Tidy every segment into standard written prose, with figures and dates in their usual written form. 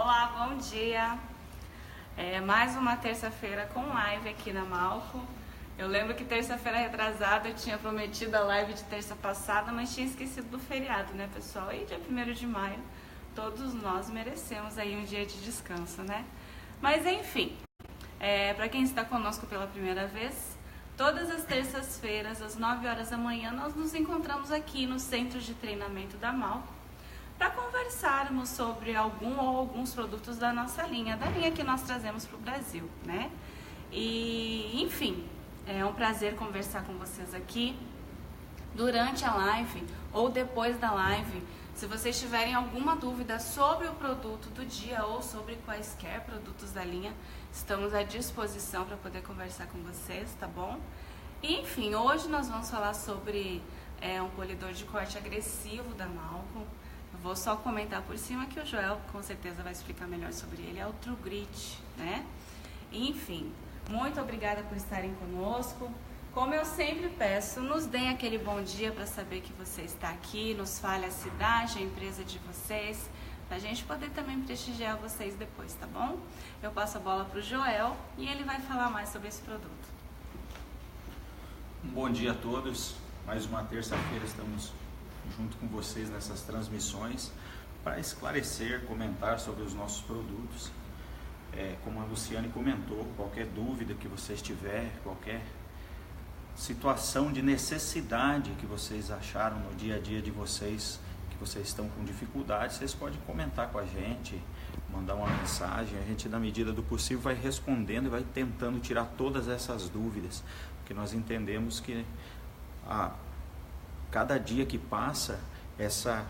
Olá, bom dia. Mais uma terça-feira com live aqui na Malco. Eu lembro que terça-feira retrasada eu tinha prometido a live de terça passada, mas tinha esquecido do feriado, né, pessoal? E dia 1º de maio, todos nós merecemos aí um dia de descanso, né? Mas enfim, para quem está conosco pela primeira vez, todas as terças-feiras, às 9 horas da manhã, nós nos encontramos aqui no Centro de Treinamento da Malco para conversarmos sobre algum ou alguns produtos da nossa linha, da linha que nós trazemos para o Brasil, né? E, enfim, é um prazer conversar com vocês aqui durante a live ou depois da live. Se vocês tiverem alguma dúvida sobre o produto do dia ou sobre quaisquer produtos da linha, estamos à disposição para poder conversar com vocês, tá bom? E, enfim, hoje nós vamos falar sobre um polidor de corte agressivo da Malco. Eu vou só comentar por cima que o Joel com certeza vai explicar melhor sobre ele. É o True Grit, né? E, enfim, muito obrigada por estarem conosco. Como eu sempre peço, nos deem aquele bom dia para saber que você está aqui, nos fale a cidade, a empresa de vocês, para a gente poder também prestigiar vocês depois, tá bom? Eu passo a bola para o Joel e ele vai falar mais sobre esse produto. Um bom dia a todos. Mais uma terça-feira estamos junto com vocês nessas transmissões para esclarecer, comentar sobre os nossos produtos. Como a Luciane comentou, qualquer dúvida que vocês tiverem, qualquer situação de necessidade que vocês acharam no dia a dia de vocês, que vocês estão com dificuldade, vocês podem comentar com a gente, mandar uma mensagem. A gente, na medida do possível, vai respondendo e vai tentando tirar todas essas dúvidas, porque nós entendemos que cada dia que passa, essa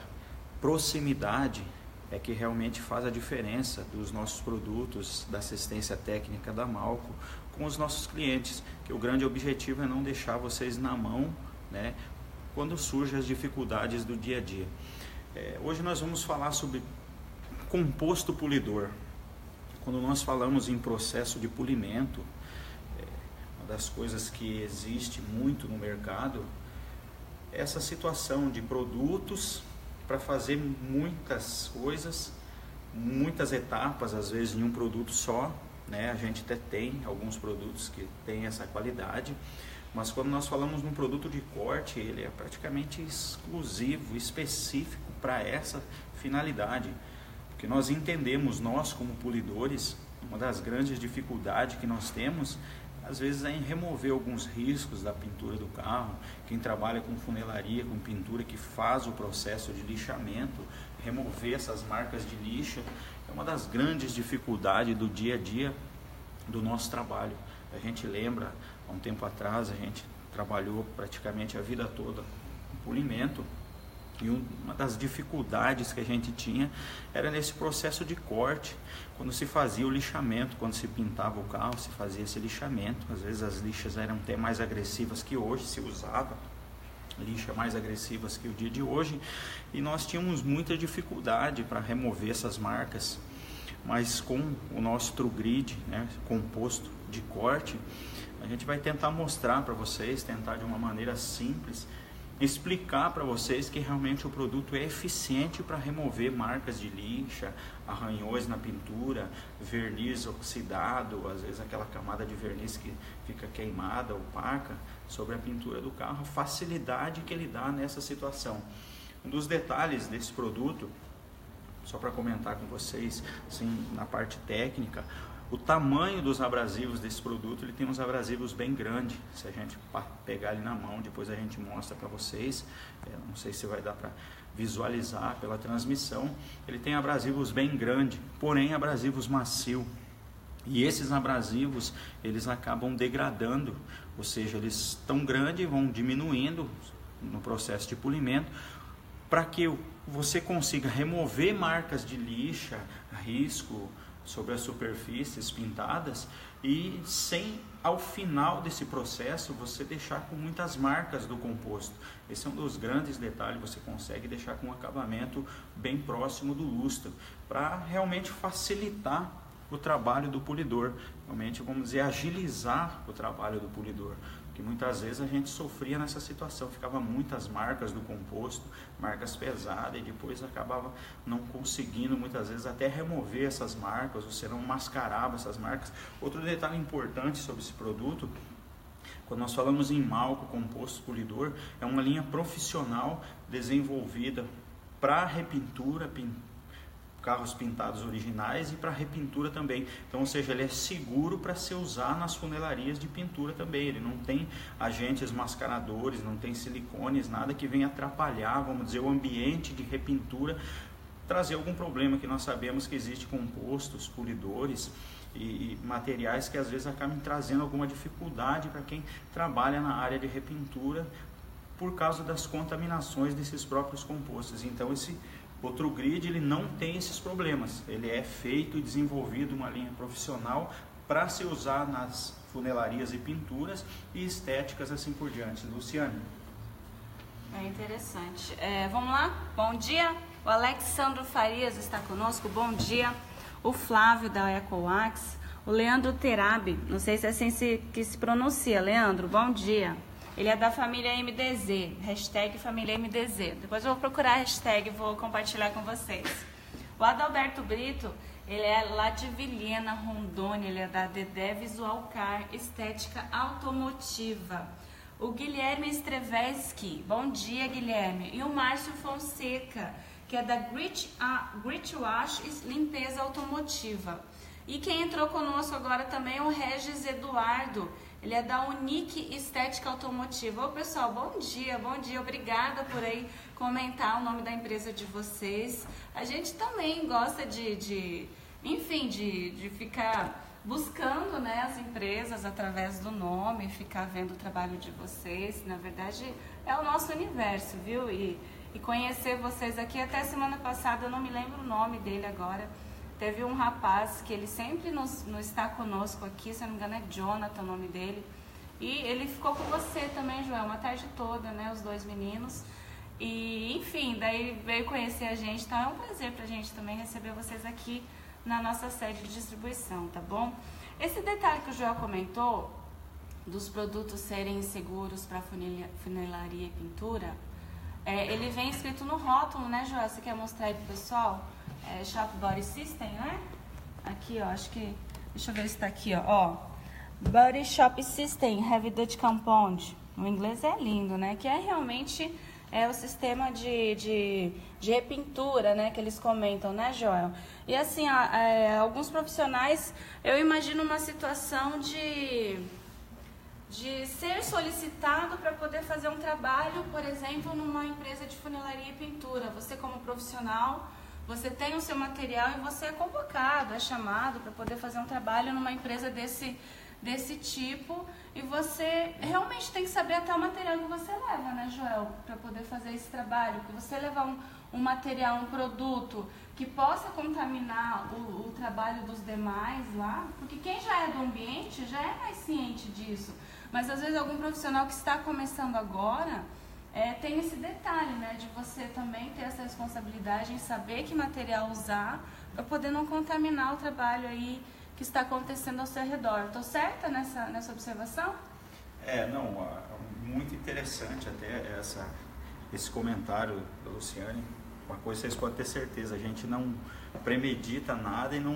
proximidade é que realmente faz a diferença dos nossos produtos, da assistência técnica da Malco com os nossos clientes, que o grande objetivo é não deixar vocês na mão, né, quando surgem as dificuldades do dia a dia. Hoje nós vamos falar sobre composto polidor. Quando nós falamos em processo de polimento, uma das coisas que existe muito no mercado é essa situação de produtos para fazer muitas coisas, muitas etapas, às vezes em um produto só, né? A gente até tem alguns produtos que têm essa qualidade, mas quando nós falamos num produto de corte, ele é praticamente exclusivo, específico para essa finalidade, porque nós entendemos, nós como polidores, uma das grandes dificuldades que nós temos às vezes é em remover alguns riscos da pintura do carro. Quem trabalha com funelaria, com pintura, que faz o processo de lixamento, remover essas marcas de lixa, é uma das grandes dificuldades do dia a dia do nosso trabalho. A gente lembra, há um tempo atrás, a gente trabalhou praticamente a vida toda com polimento, e uma das dificuldades que a gente tinha era nesse processo de corte, quando se fazia o lixamento, quando se pintava o carro, se fazia esse lixamento. Às vezes as lixas eram até mais agressivas que hoje, se usava lixa mais agressivas que o dia de hoje, e nós tínhamos muita dificuldade para remover essas marcas. Mas com o nosso True Grit, né, composto de corte, a gente vai tentar mostrar para vocês, tentar de uma maneira simples, explicar para vocês que realmente o produto é eficiente para remover marcas de lixa, arranhões na pintura, verniz oxidado, às vezes aquela camada de verniz que fica queimada, opaca, sobre a pintura do carro, a facilidade que ele dá nessa situação. Um dos detalhes desse produto, só para comentar com vocês, assim, na parte técnica, o tamanho dos abrasivos desse produto, ele tem uns abrasivos bem grandes. Se a gente pegar ele na mão, depois a gente mostra para vocês. Não sei se vai dar para visualizar pela transmissão. Ele tem abrasivos bem grandes, porém abrasivos macios. E esses abrasivos, eles acabam degradando, ou seja, eles tão grandes, vão diminuindo no processo de polimento, para que você consiga remover marcas de lixa, risco sobre as superfícies pintadas, e sem, ao final desse processo, você deixar com muitas marcas do composto. Esse é um dos grandes detalhes, você consegue deixar com um acabamento bem próximo do lustre, para realmente facilitar o trabalho do polidor, realmente, vamos dizer, agilizar o trabalho do polidor. que muitas vezes a gente sofria nessa situação, ficava muitas marcas do composto, marcas pesadas, e depois acabava não conseguindo muitas vezes até remover essas marcas, você não mascarava essas marcas. Outro detalhe importante sobre esse produto, quando nós falamos em Malco Composto Polidor, é uma linha profissional desenvolvida para repintura, carros pintados originais, e para repintura também. Então, ou seja, ele é seguro para se usar nas funelarias de pintura também. Ele não tem agentes mascaradores, não tem silicones, nada que venha atrapalhar, vamos dizer, o ambiente de repintura, trazer algum problema, que nós sabemos que existe compostos, polidores e materiais que às vezes acabam trazendo alguma dificuldade para quem trabalha na área de repintura por causa das contaminações desses próprios compostos. Então, esse outro grid, ele não tem esses problemas, ele é feito e desenvolvido uma linha profissional para se usar nas funelarias e pinturas e estéticas, assim por diante. Luciane. É interessante. Vamos lá? Bom dia, o Alexandro Farias está conosco, bom dia. O Flávio da Ecoax, o Leandro Terabi, não sei se é assim que se pronuncia. Leandro, bom dia. Ele é da família MDZ, hashtag família MDZ. Depois eu vou procurar a hashtag e vou compartilhar com vocês. O Adalberto Brito, ele é lá de Vilhena, Rondônia, ele é da Dedé Visual Car, Estética Automotiva. O Guilherme Streveski, bom dia Guilherme. E o Márcio Fonseca, que é da Grit Wash Limpeza Automotiva. E quem entrou conosco agora também é o Regis Eduardo, ele é da Unique Estética Automotiva. Ô pessoal, bom dia, obrigada por aí comentar o nome da empresa de vocês. A gente também gosta de ficar buscando, né, as empresas através do nome, ficar vendo o trabalho de vocês. Na verdade, é o nosso universo, viu? E conhecer vocês aqui, até semana passada, eu não me lembro o nome dele agora, teve um rapaz que ele sempre nos está conosco aqui, se eu não me engano é Jonathan o nome dele, e ele ficou com você também, Joel, uma tarde toda, né, os dois meninos, e enfim, daí veio conhecer a gente, então é um prazer pra gente também receber vocês aqui na nossa sede de distribuição, tá bom? Esse detalhe que o Joel comentou, dos produtos serem seguros para funilaria e pintura, ele vem escrito no rótulo, né, Joel? Você quer mostrar aí pro pessoal? Shop Body System, né? Aqui, ó, acho que... Deixa eu ver se tá aqui, ó. Body Shop System Heavy Duty Compound. O inglês é lindo, né? Que é realmente o sistema de repintura, né? Que eles comentam, né, Joel? E assim, alguns profissionais, eu imagino uma situação de ser solicitado para poder fazer um trabalho, por exemplo, numa empresa de funilaria e pintura. Você como profissional, você tem o seu material e você é convocado, é chamado para poder fazer um trabalho numa empresa desse tipo, e você realmente tem que saber até o material que você leva, né, Joel, para poder fazer esse trabalho. Porque você levar um material, um produto que possa contaminar o trabalho dos demais lá, porque quem já é do ambiente já é mais ciente disso. Mas às vezes algum profissional que está começando agora tem esse detalhe, né, de você também ter essa responsabilidade em saber que material usar para poder não contaminar o trabalho aí que está acontecendo ao seu redor. Estou certa nessa observação? Não, muito interessante até esse comentário da Luciane. Uma coisa vocês podem ter certeza, a gente não premedita nada e não.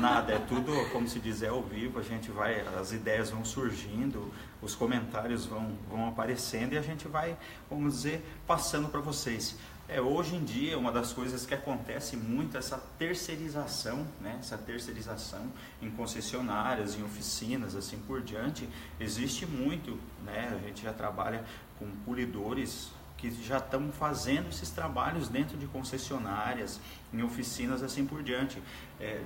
Nada, é tudo, como se diz, ao vivo, a gente vai, as ideias vão surgindo, os comentários vão aparecendo e a gente vai, vamos dizer, passando para vocês. Hoje em dia, uma das coisas que acontece muito é essa terceirização, né? Essa terceirização em concessionárias, em oficinas, assim por diante, existe muito, né? A gente já trabalha com polidores que já estão fazendo esses trabalhos dentro de concessionárias, em oficinas, assim por diante,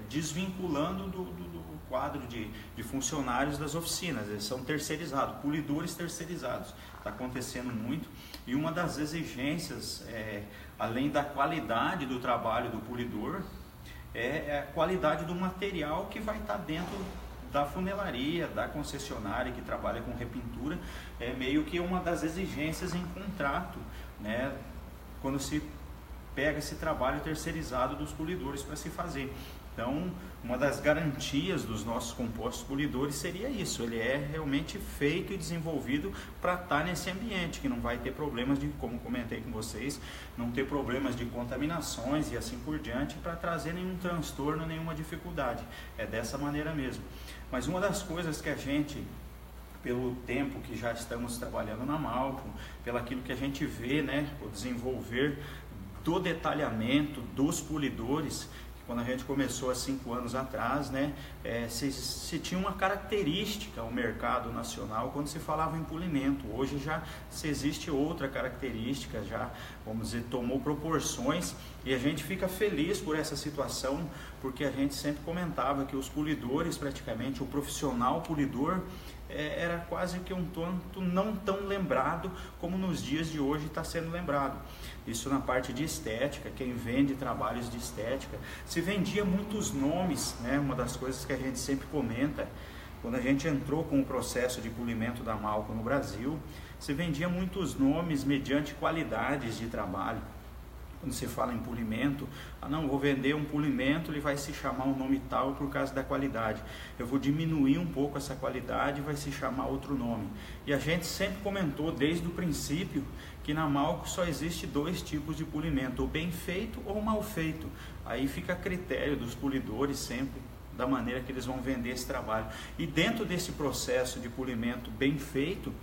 desvinculando do quadro de funcionários das oficinas. Eles são terceirizados, polidores terceirizados. Está acontecendo muito, e uma das exigências, além da qualidade do trabalho do polidor, é a qualidade do material que vai estar dentro da funelaria, da concessionária que trabalha com repintura. É meio que uma das exigências em contrato, né? Quando se pega esse trabalho terceirizado dos polidores para se fazer. Então, uma das garantias dos nossos compostos polidores seria isso, ele é realmente feito e desenvolvido para estar nesse ambiente, que não vai ter problemas de, como comentei com vocês, não ter problemas de contaminações e assim por diante, para trazer nenhum transtorno, nenhuma dificuldade. É dessa maneira mesmo. Mas uma das coisas que a gente, pelo tempo que já estamos trabalhando na Malco, pelo aquilo que a gente vê, né, o desenvolver do detalhamento dos polidores, quando a gente começou há 5 anos atrás, né, se tinha uma característica o mercado nacional quando se falava em polimento. Hoje já se existe outra característica, já, vamos dizer, tomou proporções, e a gente fica feliz por essa situação, porque a gente sempre comentava que os polidores, praticamente, o profissional polidor, era quase que um tanto não tão lembrado como nos dias de hoje está sendo lembrado. Isso na parte de estética, quem vende trabalhos de estética, se vendia muitos nomes, né? Uma das coisas que a gente sempre comenta, quando a gente entrou com o processo de polimento da Malco no Brasil, se vendia muitos nomes mediante qualidades de trabalho. Quando se fala em polimento, não, vou vender um polimento, ele vai se chamar um nome tal por causa da qualidade. Eu vou diminuir um pouco essa qualidade, vai se chamar outro nome. E a gente sempre comentou desde o princípio que na Malco só existe 2 tipos de polimento, ou bem feito ou mal feito. Aí fica a critério dos polidores sempre, da maneira que eles vão vender esse trabalho. E dentro desse processo de polimento bem feito,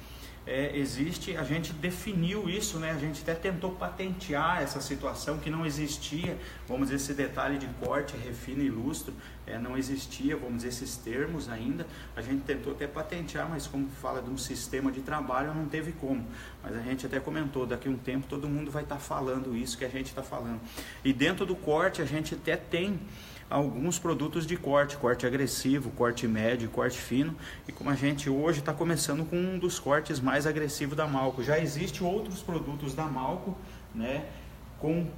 existe, a gente definiu isso, né? A gente até tentou patentear essa situação que não existia, vamos dizer, esse detalhe de corte, refino e lustro, não existia, vamos dizer, esses termos ainda. A gente tentou até patentear, mas como fala de um sistema de trabalho, não teve como. Mas a gente até comentou, daqui a um tempo todo mundo vai estar falando isso que a gente está falando. E dentro do corte a gente até tem alguns produtos de corte agressivo, corte médio, corte fino, e como a gente hoje está começando com um dos cortes mais agressivos da Malco. Já existem outros produtos da Malco, né, com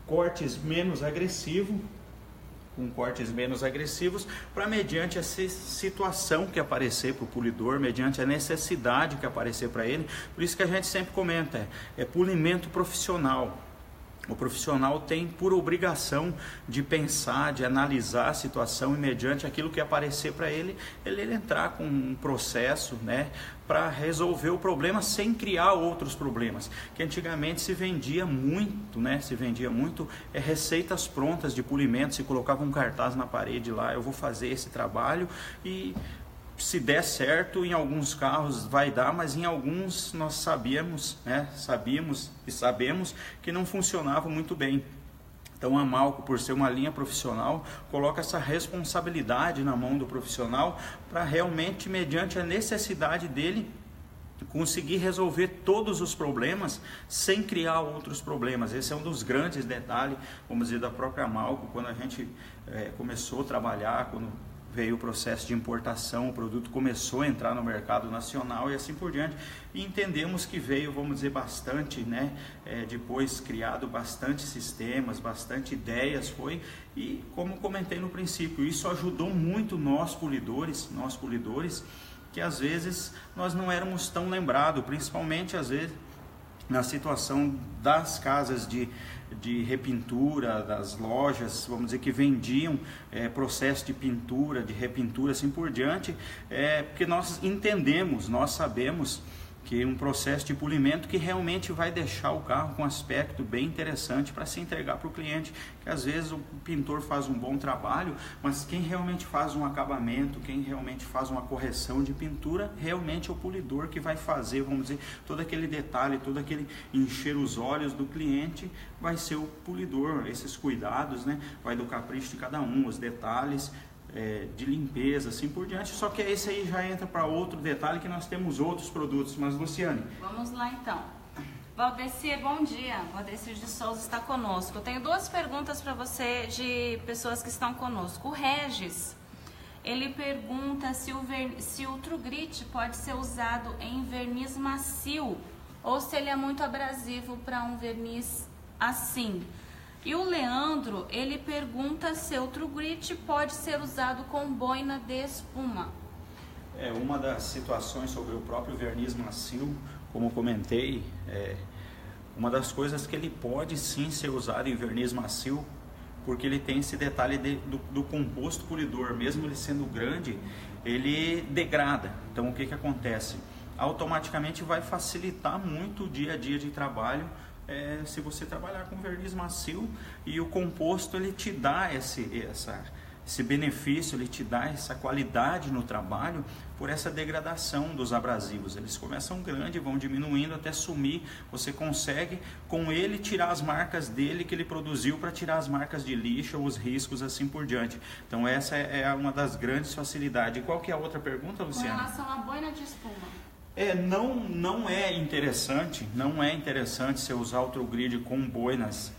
cortes menos agressivos, para mediante a situação que aparecer para o polidor, mediante a necessidade que aparecer para ele. Por isso que a gente sempre comenta, é polimento profissional. O profissional tem por obrigação de pensar, de analisar a situação, e mediante aquilo que aparecer para ele, ele entrar com um processo, né, para resolver o problema sem criar outros problemas. Que antigamente se vendia muito, né, receitas prontas de polimento, se colocava um cartaz na parede lá, eu vou fazer esse trabalho e se der certo, em alguns carros vai dar, mas em alguns nós sabíamos e sabemos que não funcionava muito bem. Então a Malco, por ser uma linha profissional, coloca essa responsabilidade na mão do profissional para realmente, mediante a necessidade dele, conseguir resolver todos os problemas sem criar outros problemas. Esse é um dos grandes detalhes, vamos dizer, da própria Malco. Quando a gente começou a trabalhar, quando veio o processo de importação, o produto começou a entrar no mercado nacional e assim por diante, e entendemos que veio, vamos dizer, bastante, né, depois criado bastante sistemas, bastante ideias, e como comentei no princípio, isso ajudou muito nós polidores, que às vezes nós não éramos tão lembrados, principalmente às vezes na situação das casas de repintura, das lojas, vamos dizer, que vendiam processo de pintura, de repintura, assim por diante, porque nós entendemos, nós sabemos que um processo de polimento que realmente vai deixar o carro com um aspecto bem interessante para se entregar para o cliente, que às vezes o pintor faz um bom trabalho, mas quem realmente faz um acabamento, quem realmente faz uma correção de pintura, realmente é o polidor que vai fazer, vamos dizer, todo aquele detalhe, todo aquele encher os olhos do cliente, vai ser o polidor. Esses cuidados, né, vai do capricho de cada um, os detalhes, de limpeza, assim por diante. Só que esse aí já entra para outro detalhe, que nós temos outros produtos. Mas Luciane, vamos lá então. Valdecir, bom dia. Valdecir de Souza está conosco. Eu tenho 2 perguntas para você de pessoas que estão conosco. O Regis, ele pergunta se o True Grit pode ser usado em verniz macio ou se ele é muito abrasivo para um verniz assim. E o Leandro, ele pergunta se o True Grit pode ser usado com boina de espuma. Uma das situações sobre o próprio verniz macio, como comentei, Uma das coisas que ele pode sim ser usado em verniz macio, porque ele tem esse detalhe do composto polidor, mesmo ele sendo grande, ele degrada. Então o que acontece? Automaticamente vai facilitar muito o dia a dia de trabalho, se você trabalhar com verniz macio, e o composto ele te dá esse benefício, ele te dá essa qualidade no trabalho por essa degradação dos abrasivos. Eles começam grande, vão diminuindo até sumir. Você consegue com ele tirar as marcas dele que ele produziu, para tirar as marcas de lixo, os riscos, assim por diante. Então essa é uma das grandes facilidades. E qual que é a outra pergunta, Luciana? Com relação à boina de espuma. Não é interessante você usar o TruGrid com boinas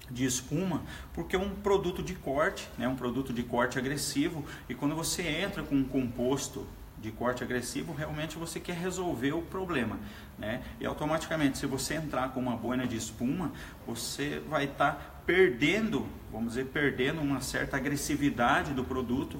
de espuma, porque é um produto de corte, né, um produto de corte agressivo, e quando você entra com um composto de corte agressivo, realmente você quer resolver o problema, né? E automaticamente, se você entrar com uma boina de espuma, você vai estar perdendo, vamos dizer, perdendo uma certa agressividade do produto,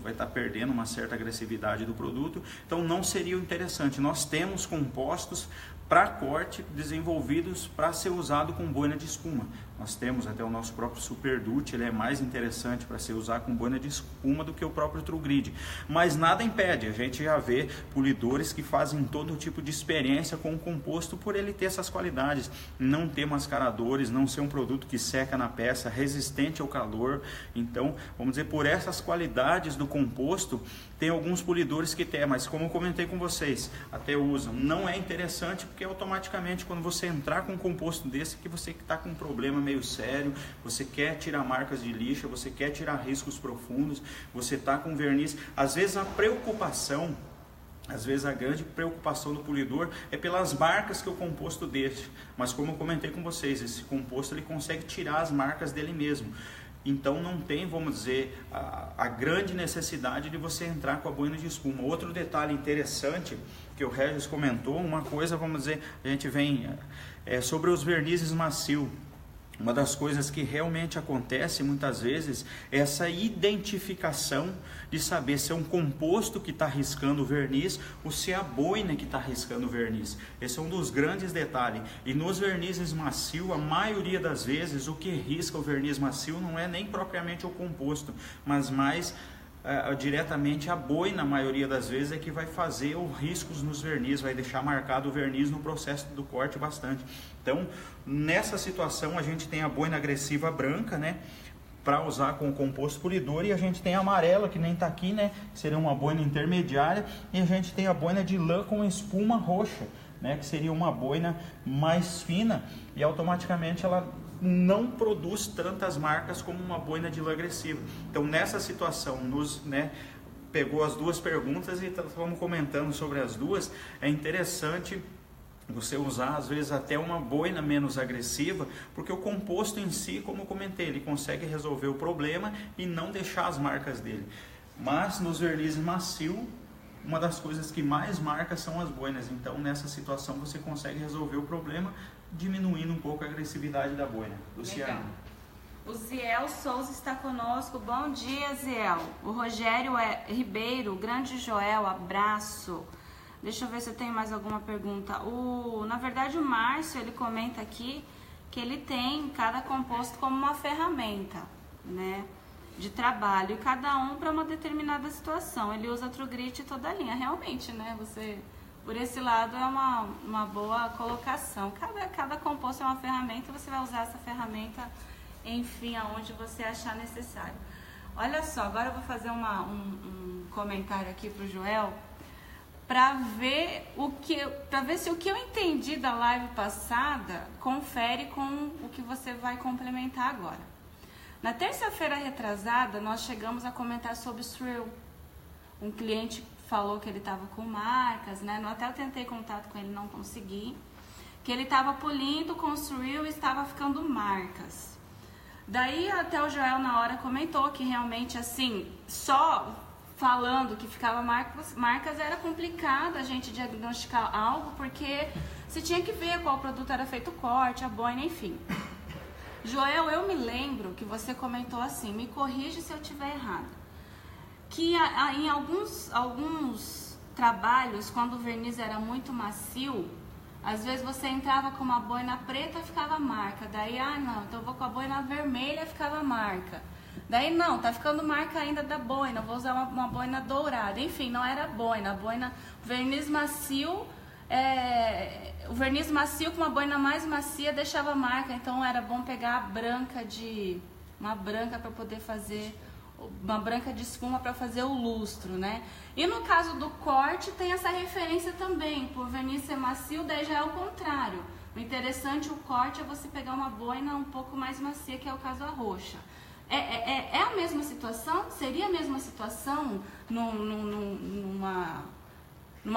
então não seria interessante. Nós temos compostos para corte desenvolvidos para ser usado com boina de espuma. Nós temos até o nosso próprio Super Dutch, ele é mais interessante para ser usado com boina de espuma do que o próprio TruGrid. Mas nada impede, a gente já vê polidores que fazem todo tipo de experiência com o composto por ele ter essas qualidades, não ter mascaradores, não ser um produto que seca na peça, resistente ao calor. Então, vamos dizer, por essas qualidades do composto, tem alguns polidores que tem, mas como eu comentei com vocês, até usam. Não é interessante, porque automaticamente quando você entrar com um composto desse, que você está com um problema meio sério, você quer tirar marcas de lixa, você quer tirar riscos profundos, você está com verniz. Às vezes a grande preocupação do polidor é pelas marcas que o composto deixa, mas como eu comentei com vocês, esse composto ele consegue tirar as marcas dele mesmo. Então não tem, vamos dizer, a grande necessidade de você entrar com a boina de espuma. Outro detalhe interessante que o Regis comentou, uma coisa, vamos dizer, a gente vem sobre os vernizes macios. Uma das coisas que realmente acontece muitas vezes é essa identificação de saber se é um composto que está riscando o verniz ou se é a boina que está riscando o verniz. Esse é um dos grandes detalhes. E nos vernizes macios, a maioria das vezes, o que risca o verniz macio não é nem propriamente o composto, mas mais diretamente a boina, na maioria das vezes, é que vai fazer os riscos nos verniz, vai deixar marcado o verniz no processo do corte bastante. Então, nessa situação, a gente tem a boina agressiva branca, né, para usar com o composto polidor, e a gente tem a amarela, que nem está aqui, né, seria uma boina intermediária, e a gente tem a boina de lã com espuma roxa, né, que seria uma boina mais fina, e automaticamente ela não produz tantas marcas como uma boina de lã agressiva. Então nessa situação, pegou as duas perguntas e estamos comentando sobre as duas. É interessante você usar às vezes até uma boina menos agressiva, porque o composto em si, como eu comentei, ele consegue resolver o problema e não deixar as marcas dele. Mas nos vernizes macios, uma das coisas que mais marca são as boinas. Então nessa situação você consegue resolver o problema diminuindo um pouco a agressividade da boina. Luciana. Legal. O Ziel Souza está conosco. Bom dia, Ziel. O Rogério Ribeiro, grande Joel, abraço. Deixa eu ver se eu tenho mais alguma pergunta. Na verdade, o Márcio, ele comenta aqui que ele tem cada composto como uma ferramenta, né, de trabalho, e cada um para uma determinada situação. Ele usa TruGrid e toda a linha. Realmente, né, por esse lado é uma boa colocação. Cada composto é uma ferramenta e você vai usar essa ferramenta, enfim, aonde você achar necessário. Olha só, agora eu vou fazer um comentário aqui para o Joel, para ver se o que eu entendi da live passada confere com o que você vai complementar agora. Na terça-feira retrasada, nós chegamos a comentar sobre o Thrill. Um cliente falou que ele estava com marcas, né? Até eu tentei contato com ele, não consegui. Que ele estava polindo com o Thrill e estava ficando marcas. Daí até o Joel na hora comentou que realmente assim, só falando que ficava marcas era complicado a gente diagnosticar algo, porque você tinha que ver qual produto era feito o corte, a boina, enfim. Joel, eu me lembro que você comentou assim, me corrige se eu estiver errado, que em alguns trabalhos, quando o verniz era muito macio, Às vezes você entrava com uma boina preta, ficava marca. Daí, não, então eu vou com a boina vermelha, ficava marca. Daí, não, tá ficando marca ainda da boina, vou usar uma boina dourada. Enfim, não era boina. A boina, verniz macio, o verniz macio com uma boina mais macia deixava marca. Então era bom pegar uma branca para poder fazer, uma branca de espuma para fazer o lustro, né? E no caso do corte tem essa referência também, por verniz ser macio, daí já é o contrário. O interessante, o corte, é você pegar uma boina um pouco mais macia, que é o caso a roxa. É a mesma situação? Seria a mesma situação numa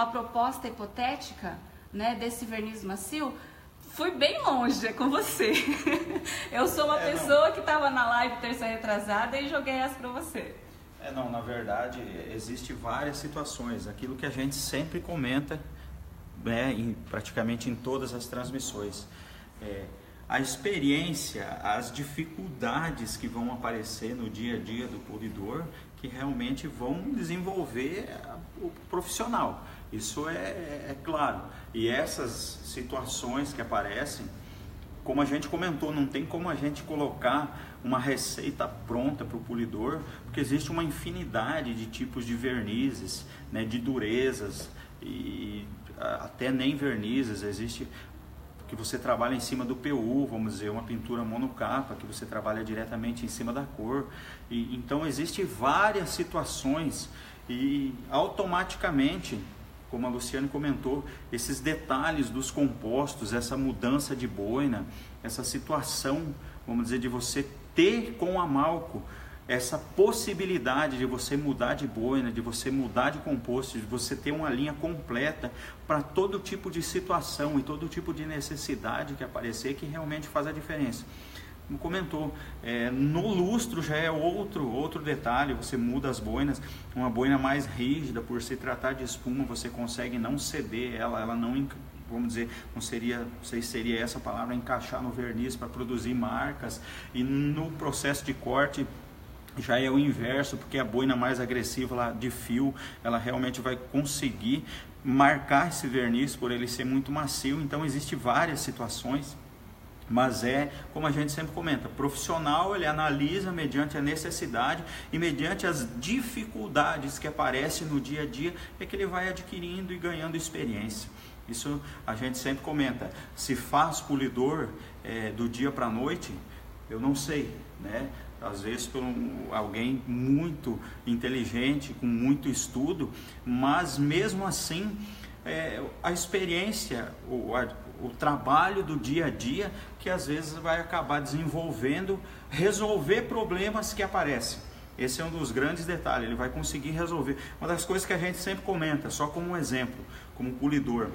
proposta hipotética, né, desse verniz macio? Fui bem longe, é com você. Eu sou uma pessoa que estava na live terça retrasada e joguei essa para você. Não, na verdade, existem várias situações. Aquilo que a gente sempre comenta, né, praticamente em todas as transmissões. A experiência, as dificuldades que vão aparecer no dia a dia do polidor, que realmente vão desenvolver o profissional. Isso é claro. E essas situações que aparecem, como a gente comentou, não tem como a gente colocar uma receita pronta para o polidor, porque existe uma infinidade de tipos de vernizes, né, de durezas, e até nem vernizes. Existe que você trabalha em cima do PU, vamos dizer, uma pintura monocapa, que você trabalha diretamente em cima da cor. Então existem várias situações e automaticamente, como a Luciane comentou, esses detalhes dos compostos, essa mudança de boina, essa situação, vamos dizer, de você ter com a Malco essa possibilidade de você mudar de boina, de você mudar de composto, de você ter uma linha completa para todo tipo de situação e todo tipo de necessidade que aparecer, que realmente faz a diferença. Como comentou, no lustro já é outro detalhe. Você muda as boinas, uma boina mais rígida, por se tratar de espuma, você consegue não ceder ela não, vamos dizer, não sei se seria essa palavra, encaixar no verniz para produzir marcas. E no processo de corte já é o inverso, porque a boina mais agressiva lá de fio, ela realmente vai conseguir marcar esse verniz por ele ser muito macio. Então existem várias situações, mas como a gente sempre comenta, profissional, ele analisa mediante a necessidade e mediante as dificuldades que aparecem no dia a dia, é que ele vai adquirindo e ganhando experiência. Isso a gente sempre comenta. Se faz polidor do dia para a noite, eu não sei, né? Às vezes por alguém muito inteligente, com muito estudo, mas mesmo assim a experiência, o trabalho do dia a dia, que às vezes vai acabar desenvolvendo, resolver problemas que aparecem. Esse é um dos grandes detalhes, ele vai conseguir resolver. Uma das coisas que a gente sempre comenta, só como um exemplo, como polidor,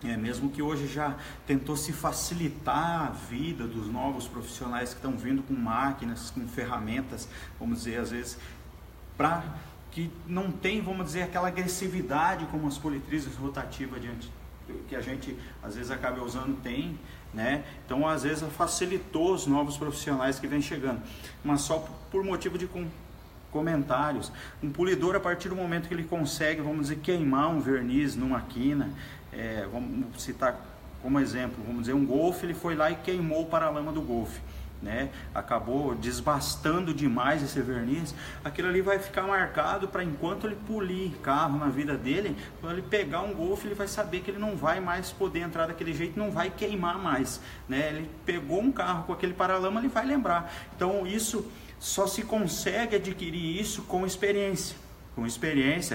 mesmo que hoje já tentou se facilitar a vida dos novos profissionais que estão vindo com máquinas, com ferramentas, vamos dizer, às vezes, para que não tem, vamos dizer, aquela agressividade como as politrizes rotativas que a gente às vezes acaba usando, né? Então às vezes facilitou os novos profissionais que vêm chegando, mas só por motivo de comentários. Um polidor, a partir do momento que ele consegue, vamos dizer, queimar um verniz numa quina, vamos citar como exemplo, vamos dizer, um Golf, ele foi lá e queimou o paralama do Golf, né? Acabou desbastando demais esse verniz, aquilo ali vai ficar marcado para enquanto ele polir carro na vida dele, quando ele pegar um Golf, ele vai saber que ele não vai mais poder entrar daquele jeito, não vai queimar mais, né? Ele pegou um carro com aquele paralama, ele vai lembrar. Então isso só se consegue adquirir isso com experiência,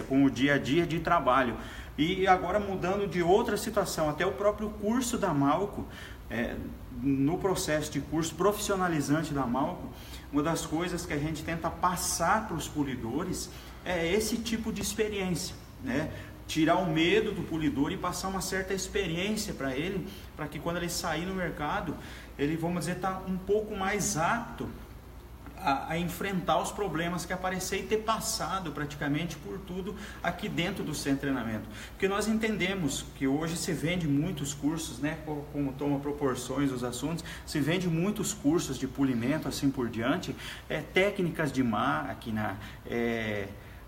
com o dia a dia de trabalho. E agora mudando de outra situação, até o próprio curso da Malco, no processo de curso profissionalizante da Malco, uma das coisas que a gente tenta passar para os polidores é esse tipo de experiência, né? Tirar o medo do polidor e passar uma certa experiência para ele, para que quando ele sair no mercado, ele, vamos dizer, está um pouco mais apto a enfrentar os problemas que aparecer e ter passado praticamente por tudo aqui dentro do centro de treinamento. Porque nós entendemos que hoje se vende muitos cursos, né, como toma proporções os assuntos, se vende muitos cursos de polimento, assim por diante, técnicas de máquina,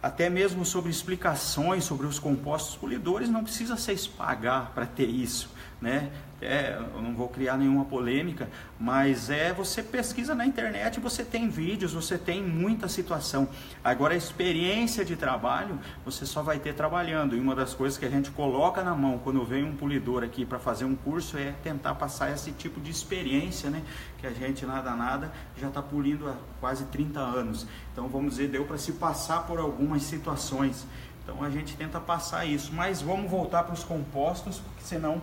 até mesmo sobre explicações sobre os compostos polidores, não precisa se pagar para ter isso, né? Eu não vou criar nenhuma polêmica, mas você pesquisa na internet, você tem vídeos, você tem muita situação. Agora a experiência de trabalho, você só vai ter trabalhando, e uma das coisas que a gente coloca na mão quando vem um polidor aqui para fazer um curso é tentar passar esse tipo de experiência, né? Que a gente nada já está polindo há quase 30 anos, então vamos dizer, deu para se passar por algumas situações. Então a gente tenta passar isso, mas vamos voltar para os compostos, porque senão,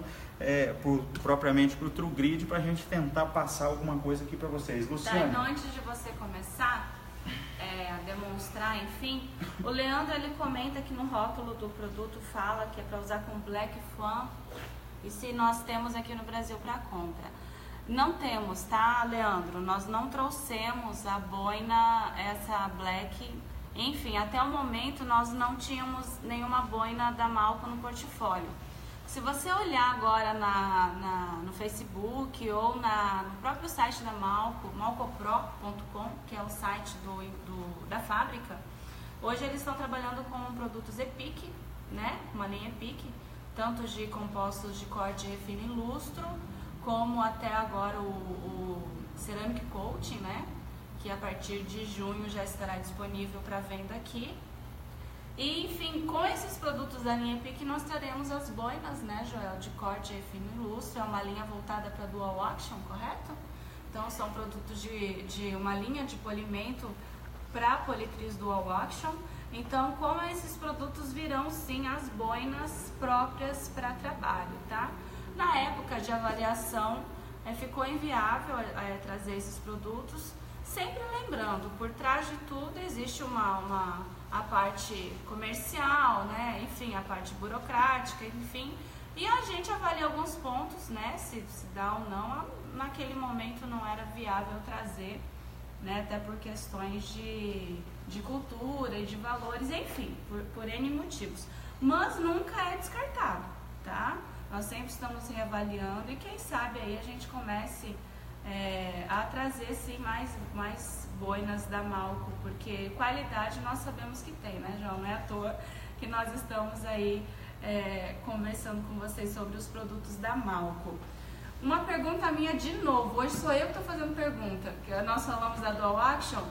propriamente para o TruGrid, para a gente tentar passar alguma coisa aqui para vocês. Luciana. Tá, então antes de você começar a demonstrar, enfim, o Leandro ele comenta que no rótulo do produto fala que é para usar com Black Fan, e se nós temos aqui no Brasil para compra. Não temos, tá, Leandro? Nós não trouxemos a boina, essa Black. Enfim, até o momento nós não tínhamos nenhuma boina da Malco no portfólio. Se você olhar agora no Facebook ou no próprio site da Malco, malcopro.com, que é o site da fábrica, hoje eles estão trabalhando com produtos EPIC, né? Uma linha EPIC, tanto de compostos de corte, refino e lustro, como até agora o Ceramic Coating, né? Que a partir de junho já estará disponível para venda aqui. E, enfim, com esses produtos da linha EPIC nós teremos as boinas, né, Joel, de corte, refino e lustro. É uma linha voltada para dual action, correto? Então são produtos de uma linha de polimento para politriz dual action. Então, com esses produtos virão sim as boinas próprias para trabalho, tá? Na época de avaliação ficou inviável trazer esses produtos. Sempre lembrando, por trás de tudo existe a parte comercial, né? Enfim, a parte burocrática, enfim. E a gente avalia alguns pontos, né? Se dá ou não. Naquele momento não era viável trazer, né? Até por questões de cultura e de valores, enfim, por N motivos. Mas nunca é descartado, tá? Nós sempre estamos reavaliando e quem sabe aí a gente comece a trazer sim mais boinas da Malco, porque qualidade nós sabemos que tem, né, João? Não é à toa que nós estamos aí conversando com vocês sobre os produtos da Malco. Uma pergunta minha de novo, hoje sou eu que estou fazendo pergunta, porque nós falamos da Dual Action,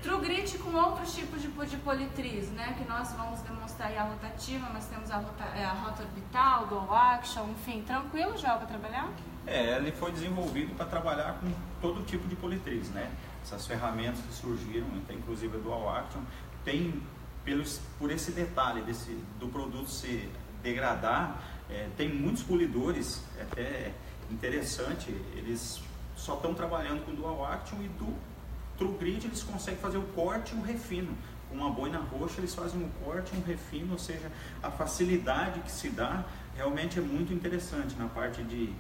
TruGrid com outros tipos de politriz, né, que nós vamos demonstrar aí a rotativa, nós temos a rota orbital, Dual Action, enfim, tranquilo já para trabalhar? Ele foi desenvolvido para trabalhar com todo tipo de politriz, né? Essas ferramentas que surgiram, inclusive a Dual Action, tem, por esse detalhe do produto se degradar, tem muitos polidores, até interessante, eles só estão trabalhando com Dual Action, e do TruGrid eles conseguem fazer o corte e o refino. Com uma boina roxa eles fazem um corte e um refino, ou seja, a facilidade que se dá realmente é muito interessante na parte de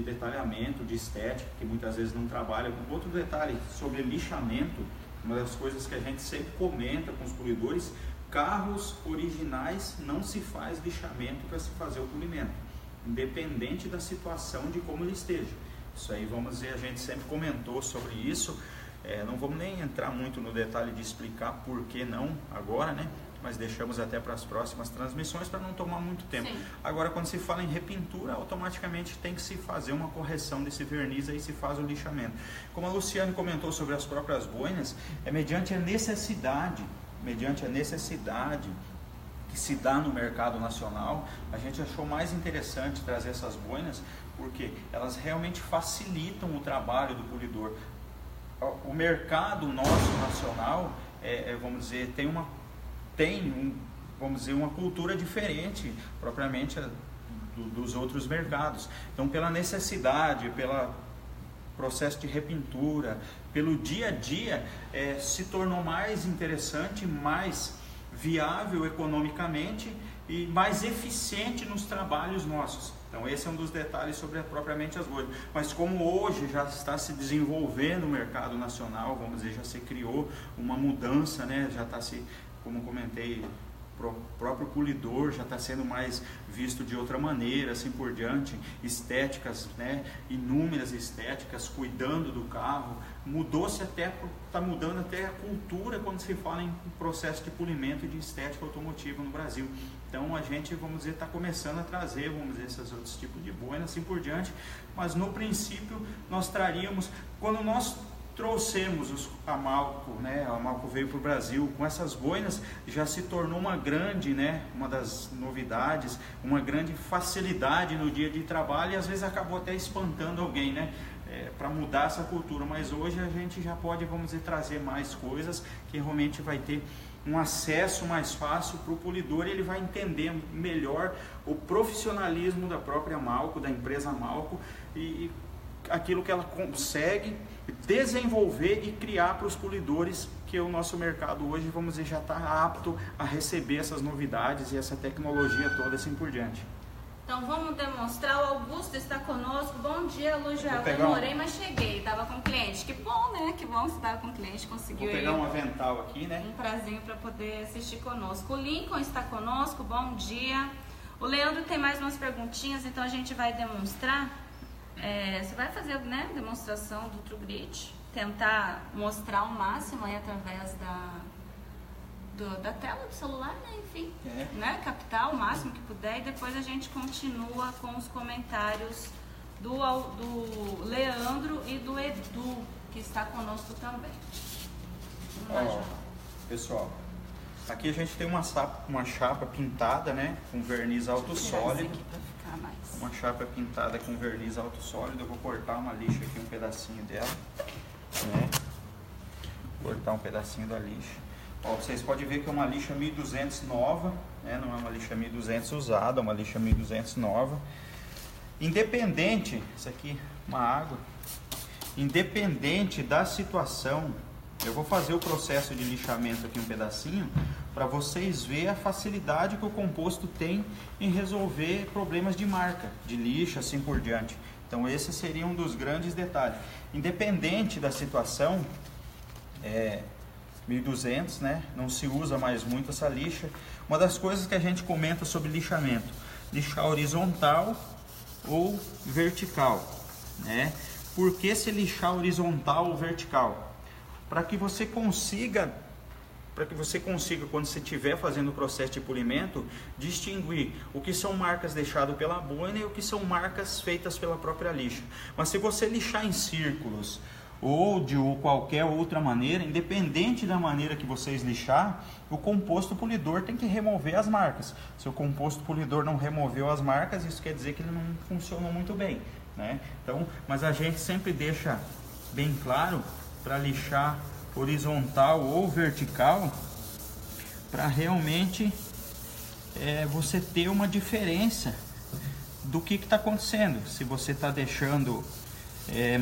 detalhamento, de estética, que muitas vezes não trabalha. Outro detalhe sobre lixamento, uma das coisas que a gente sempre comenta com os polidores, carros originais não se faz lixamento para se fazer o polimento, independente da situação de como ele esteja. Isso aí, vamos dizer, a gente sempre comentou sobre isso, não vamos nem entrar muito no detalhe de explicar por que não agora, né? Mas deixamos até para as próximas transmissões para não tomar muito tempo. Sim. Agora, quando se fala em repintura, automaticamente tem que se fazer uma correção desse verniz, aí se faz o lixamento. Como a Luciane comentou sobre as próprias boinas, mediante a necessidade que se dá no mercado nacional, a gente achou mais interessante trazer essas boinas, porque elas realmente facilitam o trabalho do polidor. O mercado nosso nacional, vamos dizer, tem uma cultura diferente propriamente dos outros mercados. Então, pela necessidade, pelo processo de repintura, pelo dia a dia, se tornou mais interessante, mais viável economicamente e mais eficiente nos trabalhos nossos. Então esse é um dos detalhes sobre propriamente as boinas. Mas como hoje já está se desenvolvendo o mercado nacional, vamos dizer, já se criou uma mudança, né? Já está se, como comentei próprio polidor já está sendo mais visto de outra maneira, assim por diante, estéticas, né? Inúmeras estéticas, cuidando do carro, está mudando até a cultura quando se fala em processo de polimento e de estética automotiva no Brasil. Então a gente, vamos dizer, está começando a trazer, vamos dizer, esses outros tipos de boina, assim por diante, mas no princípio nós traríamos, quando nós trouxemos a Malco, né? A Malco veio para o Brasil com essas boinas, já se tornou uma grande, né? Uma das novidades, uma grande facilidade no dia de trabalho, e às vezes acabou até espantando alguém, né? Para mudar essa cultura, mas hoje a gente já pode, vamos dizer, trazer mais coisas que realmente vai ter um acesso mais fácil para o polidor, e ele vai entender melhor o profissionalismo da própria Malco, da empresa Malco, e aquilo que ela consegue desenvolver e criar para os polidores, que o nosso mercado hoje, vamos dizer, já está apto a receber essas novidades e essa tecnologia toda, assim por diante. Então vamos demonstrar. O Augusto está conosco. Bom dia, Luiz. Eu demorei, mas cheguei. Estava com cliente. Que bom, né? Que bom que você estava com cliente. Conseguiu. Vou pegar um avental aqui, né? Um prazinho para poder assistir conosco. O Lincoln está conosco. Bom dia. O Leandro tem mais umas perguntinhas, então a gente vai demonstrar. Você vai fazer, né, demonstração do TrueGrid, tentar mostrar o máximo aí através da tela do celular, né, enfim, né, captar o máximo que puder, e depois a gente continua com os comentários do Leandro e do Edu, que está conosco também. Pessoal, aqui a gente tem uma chapa pintada, né, com verniz alto sólido. Uma chapa pintada com verniz alto sólido. Eu vou cortar uma lixa aqui, um pedacinho dela, né? Cortar um pedacinho da lixa. Ó, vocês podem ver que é uma lixa 1200 nova, né? Não é uma lixa 1200 usada, é uma lixa 1200 nova. Independente, isso aqui, uma água. Independente da situação, eu vou fazer o processo de lixamento aqui um pedacinho, para vocês verem a facilidade que o composto tem em resolver problemas de marca, de lixa, assim por diante. Então esse seria um dos grandes detalhes. Independente da situação, 1200, né? Não se usa mais muito essa lixa. Uma das coisas que a gente comenta sobre lixamento, lixar horizontal ou vertical, né? Por que se lixar horizontal ou vertical? Para que você consiga, quando você estiver fazendo o processo de polimento, distinguir o que são marcas deixadas pela boina e o que são marcas feitas pela própria lixa. Mas se você lixar em círculos ou de qualquer outra maneira, independente da maneira que vocês lixar, o composto polidor tem que remover as marcas. Se o composto polidor não removeu as marcas, isso quer dizer que ele não funcionou muito bem, né? Então, mas a gente sempre deixa bem claro para lixar horizontal ou vertical, para realmente você ter uma diferença do que está acontecendo, se você está deixando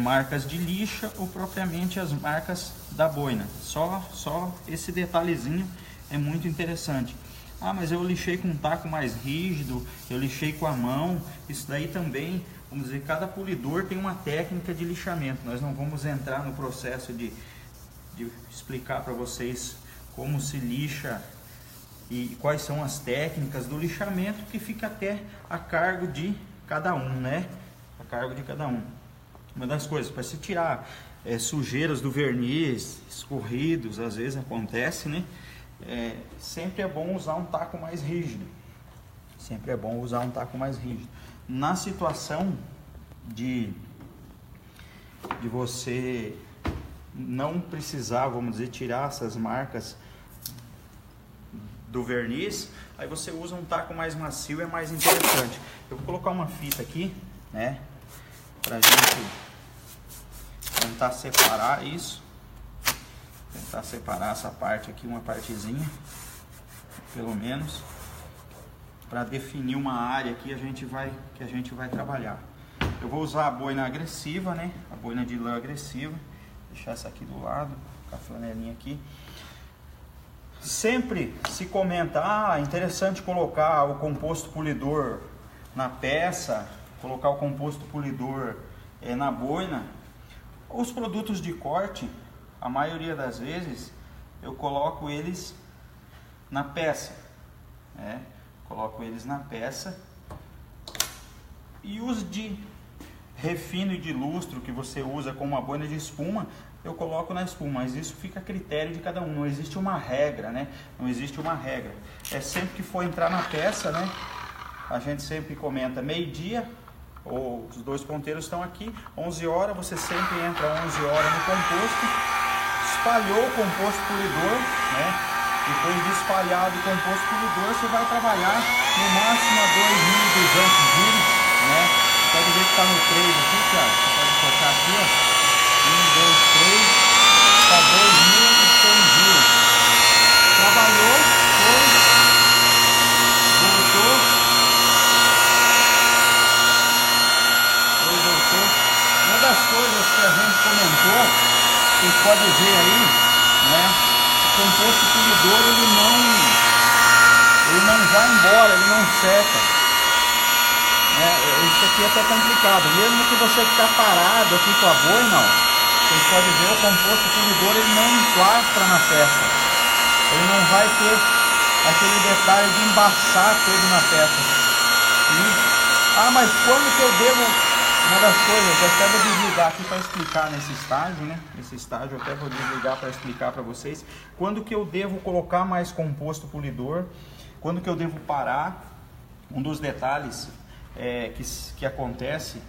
marcas de lixa ou propriamente as marcas da boina. Só esse detalhezinho é muito interessante. Ah, mas eu lixei com um taco mais rígido, eu lixei com a mão. Isso daí também, vamos dizer, cada polidor tem uma técnica de lixamento. Nós não vamos entrar no processo de explicar para vocês como se lixa e quais são as técnicas do lixamento, que fica até a cargo de cada um, né? A cargo de cada um. Uma das coisas, para se tirar sujeiras do verniz, escorridos, às vezes acontece, né? Sempre é bom usar um taco mais rígido. Sempre é bom usar um taco mais rígido. Na situação de você não precisar, vamos dizer, tirar essas marcas do verniz, aí você usa um taco mais macio, é mais interessante. Eu vou colocar uma fita aqui, né, pra gente tentar separar isso, tentar separar essa parte aqui, uma partezinha, pelo menos, para definir uma área que a gente vai trabalhar. Eu vou usar a boina agressiva, né, a boina de lã agressiva. Deixar essa aqui do lado, com a flanelinha aqui. Sempre se comenta, interessante colocar o composto polidor na peça, colocar o composto polidor na boina. Os produtos de corte, a maioria das vezes, eu coloco eles na peça, né? Coloco eles na peça. E os de refino e de lustro que você usa com uma boina de espuma, eu coloco na espuma, mas isso fica a critério de cada um, não existe uma regra, né? Não existe uma regra. É sempre que for entrar na peça, né? A gente sempre comenta meio-dia, ou os dois ponteiros estão aqui, 11 horas, você sempre entra 11 horas no composto, espalhou o composto polidor, né? Depois de espalhado o composto polidor, você vai trabalhar no máximo a 2.200 giros, né? Pode ver que está no 3 aqui, Thiago. Você pode colocar aqui, ó. 1, 2, 3, está 2.100 giros. Trabalhou, foi, voltou, voltou. Uma das coisas que a gente comentou, vocês podem ver aí, né? O composto polidor, ele não vai embora, ele não seca. Isso aqui é até complicado, mesmo que você ficar parado aqui com a boina, vocês podem ver, o composto polidor ele não emplastra na peça, ele não vai ter aquele detalhe de embaçar tudo na peça. Mas quando que eu devo, uma das coisas, eu até vou desligar aqui para explicar nesse estágio, né? Nesse estágio eu até vou desligar para explicar para vocês, quando que eu devo colocar mais composto polidor, quando que eu devo parar. Um dos detalhes que acontece,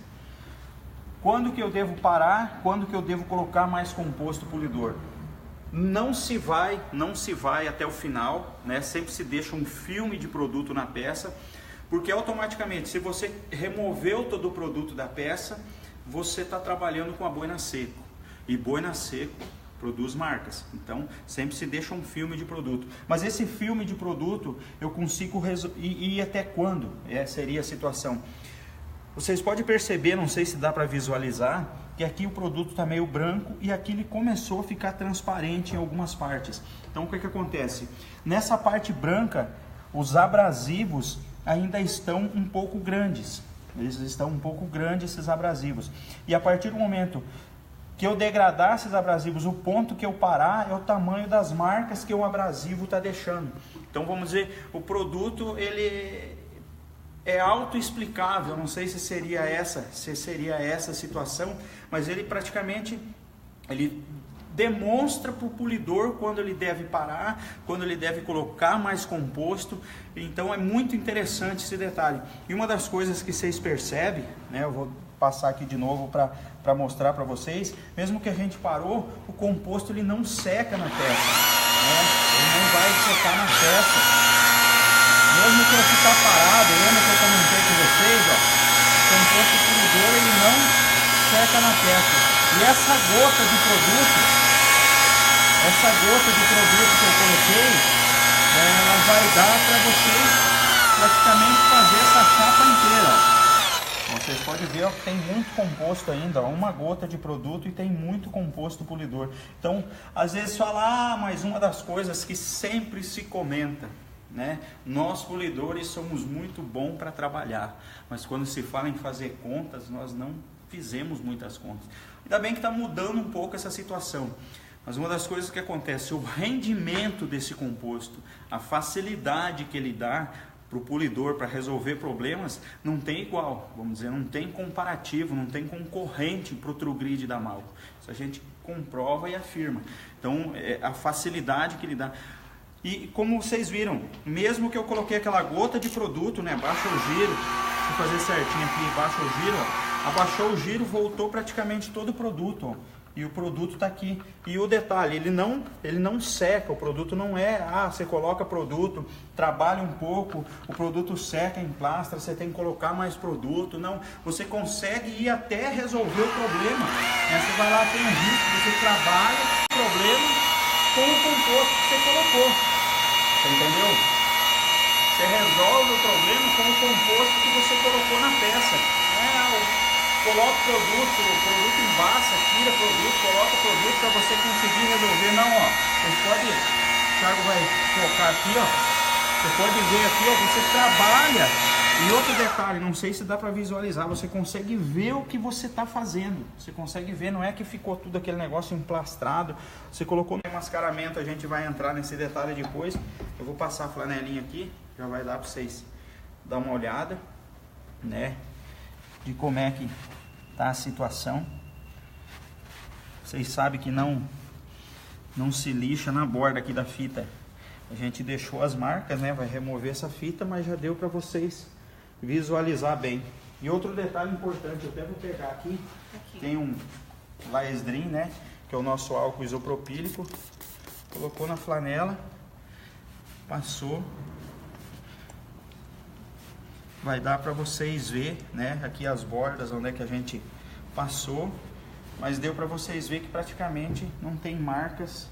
quando que eu devo parar, quando que eu devo colocar mais composto polidor. Não se vai até o final, né? Sempre se deixa um filme de produto na peça, porque automaticamente, se você removeu todo o produto da peça, você está trabalhando com a boina seco, e boina seco produz marcas, então sempre se deixa um filme de produto. Mas esse filme de produto eu consigo e até quando seria a situação? Vocês podem perceber, não sei se dá para visualizar, que aqui o produto está meio branco e aqui ele começou a ficar transparente em algumas partes. Então o que acontece? Nessa parte branca, os abrasivos ainda estão um pouco grandes. Eles estão um pouco grandes, esses abrasivos. E a partir do momento que eu degradar esses abrasivos, o ponto que eu parar é o tamanho das marcas que o abrasivo está deixando. Então vamos dizer, o produto ele é autoexplicável, não sei se seria essa a situação, mas ele praticamente demonstra para o polidor quando ele deve parar, quando ele deve colocar mais composto. Então é muito interessante esse detalhe. E uma das coisas que vocês percebem, né, eu vou passar aqui de novo para mostrar para vocês, mesmo que a gente parou, o composto ele não seca na peça, né? Ele não vai secar na peça, mesmo que eu ficar parado. Lembra que eu comentei com vocês, ó, o composto polidor ele não seca na peça. E essa gota de produto que eu coloquei, ela vai dar para vocês praticamente fazer essa chapa inteira, ó. Vocês podem ver, ó, que tem muito composto ainda, ó, uma gota de produto e tem muito composto polidor. Então, às vezes fala, mas uma das coisas que sempre se comenta, né? Nós polidores somos muito bons para trabalhar, mas quando se fala em fazer contas, nós não fizemos muitas contas. Ainda bem que está mudando um pouco essa situação. Mas uma das coisas que acontece, o rendimento desse composto, a facilidade que ele dá para o polidor para resolver problemas, não tem igual, vamos dizer, não tem comparativo, não tem concorrente para o True Grid da Malco. Isso a gente comprova e afirma. Então, a facilidade que ele dá. E como vocês viram, mesmo que eu coloquei aquela gota de produto, né, baixa o giro, deixa eu fazer certinho aqui, baixa o giro, ó, abaixou o giro, voltou praticamente todo o produto, ó. E o produto está aqui. E o detalhe, ele não seca, o produto não você coloca produto, trabalha um pouco, o produto seca, emplastra, você tem que colocar mais produto. Não, você consegue ir até resolver o problema. Você vai lá, tem um risco, você trabalha o problema com o composto que você colocou. Você entendeu? Você resolve o problema com o composto que você colocou na peça. Coloca o produto embaça, tira produto, coloca produto para você conseguir resolver. Não, ó, vocês podem, o Thiago vai colocar aqui, ó, você pode ver aqui, ó, você trabalha. E outro detalhe, não sei se dá para visualizar, você consegue ver o que você está fazendo, você consegue ver, não é que ficou tudo aquele negócio emplastrado, você colocou no mascaramento, a gente vai entrar nesse detalhe depois. Eu vou passar a flanelinha aqui. já vai dar para vocês dar uma olhada, né, de como é que tá a situação. Vocês sabem que não se lixa na borda aqui da fita. A gente deixou as marcas, né, vai remover essa fita, mas já deu para vocês visualizar bem. E outro detalhe importante, eu até vou pegar aqui. Tem um Laesdrin, né, que é o nosso álcool isopropílico. Colocou na flanela, passou. Vai dar para vocês ver, né, aqui as bordas onde é que a gente passou, mas deu para vocês ver que praticamente não tem marcas.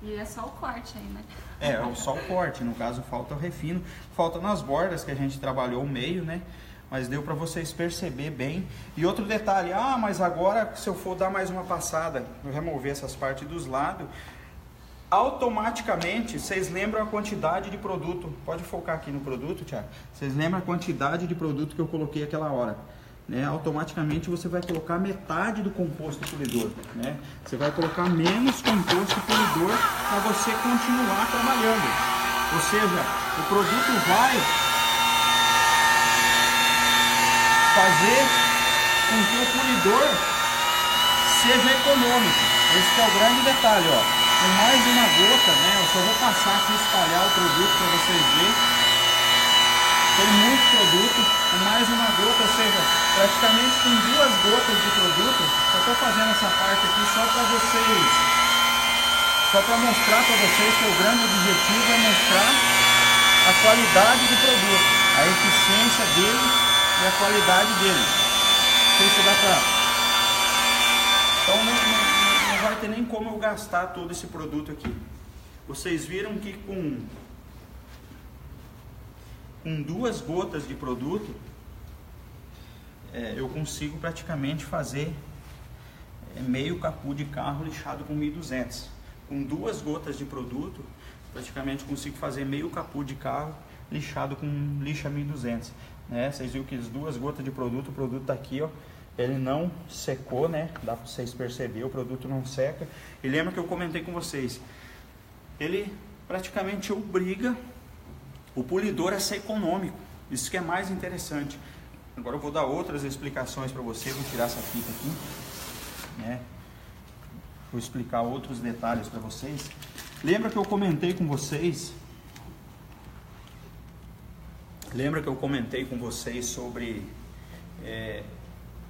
E é só o corte aí, né? É só o corte, no caso falta o refino, falta nas bordas que a gente trabalhou o meio, né? Mas deu para vocês perceber bem. E outro detalhe, mas agora se eu for dar mais uma passada, eu remover essas partes dos lados, automaticamente vocês lembram a quantidade de produto. Pode focar aqui no produto, Thiago. Vocês lembram a quantidade de produto que eu coloquei aquela hora, né? Automaticamente você vai colocar metade do composto polidor, né? Você vai colocar menos composto polidor para você continuar trabalhando. Ou seja, o produto vai fazer com que o polidor seja econômico. Esse é o grande detalhe, ó. Com mais uma gota, né? Eu só vou passar aqui e espalhar o produto para vocês verem. Tem muito produto, com mais uma gota, ou seja, praticamente tem 2 gotas de produto. Só estou fazendo essa parte aqui só para vocês, só para mostrar para vocês que o grande objetivo é mostrar a qualidade do produto, a eficiência dele e a qualidade dele. Não sei se dá para... Então não vai ter nem como eu gastar todo esse produto aqui. Vocês viram que com 2 gotas de produto, eu consigo praticamente fazer meio capô de carro lixado com 1200. Com 2 gotas de produto, praticamente consigo fazer meio capô de carro lixado com lixa 1200. Né? Vocês viram que as 2 gotas de produto, o produto tá aqui, ó, ele não secou, né? Dá para vocês perceber, o produto não seca. E lembra que eu comentei com vocês, ele praticamente obriga o polidor a ser econômico. Isso que é mais interessante. Agora eu vou dar outras explicações para você. Vou tirar essa fita aqui, né? Vou explicar outros detalhes para vocês. Lembra que eu comentei com vocês? Sobre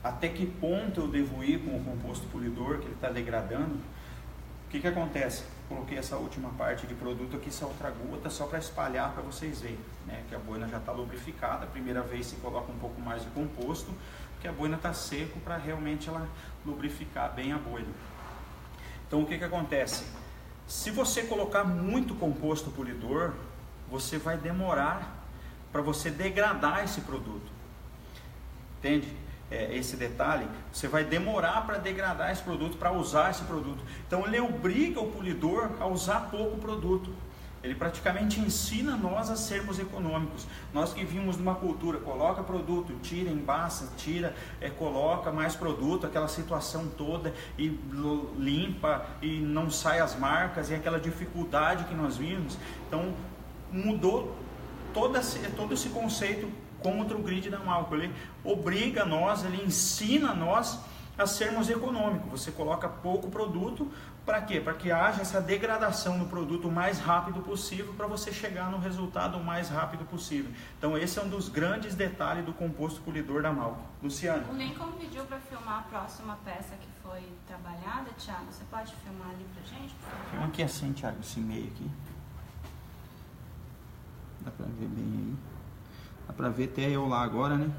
até que ponto eu devo ir com o composto polidor, que ele está degradando. O que acontece? Coloquei essa última parte de produto aqui, essa outra gota, só para espalhar para vocês verem, né? Que a boina já está lubrificada. A primeira vez se coloca um pouco mais de composto, porque a boina está seco para realmente ela lubrificar bem a boina. Então o que acontece? Se você colocar muito composto polidor, você vai demorar para você degradar esse produto. Entende? Esse detalhe, você vai demorar para degradar esse produto, para usar esse produto. Então ele obriga o polidor a usar pouco produto. Ele praticamente ensina nós a sermos econômicos. Nós que vimos numa cultura, coloca produto, tira, embaça, tira, coloca mais produto, aquela situação toda, e limpa, e não sai as marcas, e aquela dificuldade que nós vimos. Então mudou todo esse conceito contra o grid da Malco. Ele obriga nós, ele ensina nós a sermos econômicos. Você coloca pouco produto, para quê? Para que haja essa degradação no produto o mais rápido possível, para você chegar no resultado o mais rápido possível. Então esse é um dos grandes detalhes do composto polidor da Malco. Luciano. O Lincoln pediu para filmar a próxima peça que foi trabalhada, Thiago. Você pode filmar ali pra gente, por favor? Filma aqui assim, Thiago, esse meio aqui. Dá para ver bem aí. Dá pra ver até eu lá agora, né?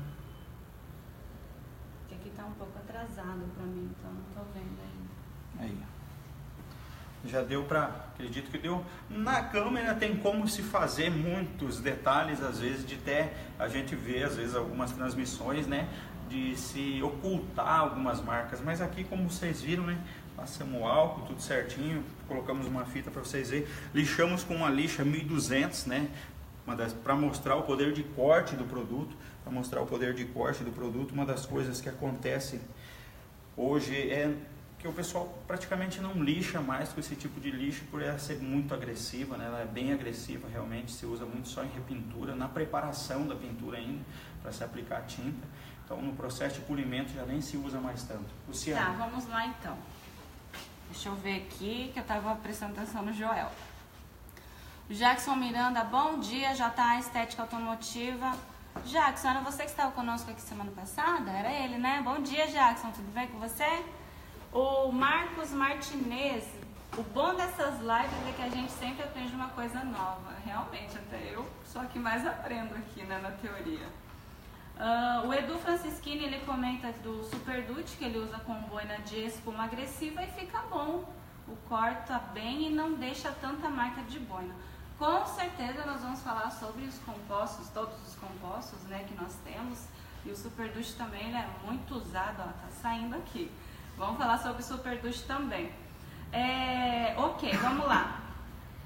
Que aqui tá um pouco atrasado pra mim, então não tô vendo ainda. Aí. Já deu pra... Acredito que deu. Na câmera tem como se fazer muitos detalhes, às vezes, de até a gente vê, às vezes, algumas transmissões, né? De se ocultar algumas marcas. Mas aqui, como vocês viram, né? Passamos o álcool, tudo certinho. Colocamos uma fita pra vocês verem. Lixamos com uma lixa 1200, né? Para mostrar o poder de corte do produto, uma das coisas que acontece hoje que o pessoal praticamente não lixa mais com esse tipo de lixo por ela ser muito agressiva, né? Ela é bem agressiva realmente, se usa muito só em repintura, na preparação da pintura ainda, para se aplicar a tinta. Então no processo de polimento já nem se usa mais tanto. Luciana. Tá, vamos lá então. Deixa eu ver aqui, que eu estava prestando atenção no Joel. Jackson Miranda, bom dia, já tá a Estética Automotiva. Jackson, era você que estava conosco aqui semana passada? Era ele, né? Bom dia, Jackson, tudo bem com você? O Marcos Martinez, o bom dessas lives é que a gente sempre aprende uma coisa nova. Realmente, até eu sou a que mais aprendo aqui, né, na teoria. O Edu Francischini, ele comenta do Super Duty, que ele usa com boina de espuma agressiva e fica bom. O corta bem e não deixa tanta marca de boina. Com certeza nós vamos falar sobre os compostos, todos os compostos, né, que nós temos. E o Super Duty também, ele é muito usado, ó, tá saindo aqui. Vamos falar sobre o Super Duty também. Ok, vamos lá.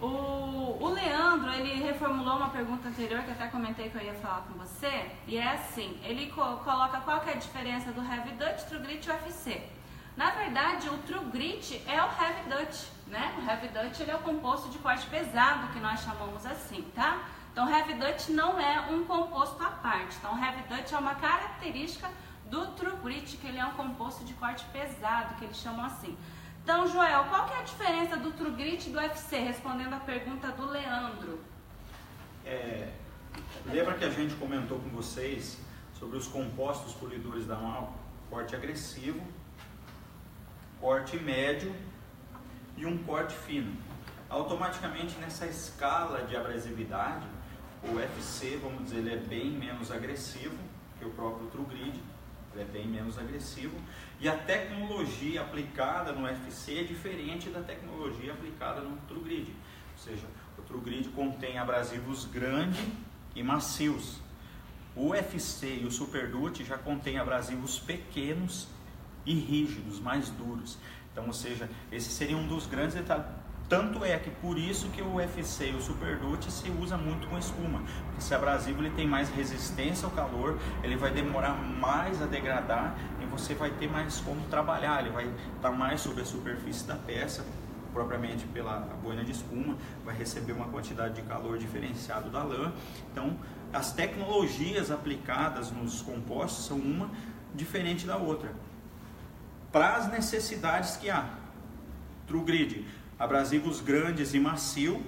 O Leandro, ele reformulou uma pergunta anterior que eu até comentei que eu ia falar com você. E é assim, ele coloca qual que é a diferença do Heavy Duty, True Grit e UFC. Na verdade, o True Grit é o Heavy Duty, né? O Heavy Duty, ele é o composto de corte pesado, que nós chamamos assim, tá? Então, o Heavy Duty não é um composto à parte. Então, o Heavy Duty é uma característica do True Grit, que ele é um composto de corte pesado, que eles chamam assim. Então, Joel, qual que é a diferença do True Grit e do UFC? Respondendo a pergunta do Leandro. Lembra que a gente comentou com vocês sobre os compostos polidores da Malco? Corte agressivo, corte médio e um corte fino. Automaticamente, nessa escala de abrasividade, o UFC, vamos dizer, ele é bem menos agressivo que o próprio True Grit. É bem menos agressivo, e a tecnologia aplicada no UFC é diferente da tecnologia aplicada no True Grit. Ou seja, o True Grit contém abrasivos grandes e macios. O UFC e o Super Duty já contém abrasivos pequenos e rígidos, mais duros. Então, ou seja, esse seria um dos grandes detalhes. Tanto é que por isso que o UFC e o Super Duty se usa muito com espuma. Porque esse abrasivo ele tem mais resistência ao calor, ele vai demorar mais a degradar e você vai ter mais como trabalhar. Ele vai estar mais sobre a superfície da peça, propriamente pela boina de espuma, vai receber uma quantidade de calor diferenciado da lã. Então, as tecnologias aplicadas nos compostos são uma diferente da outra. Para as necessidades que há. True Grit, abrasivos grandes e macio,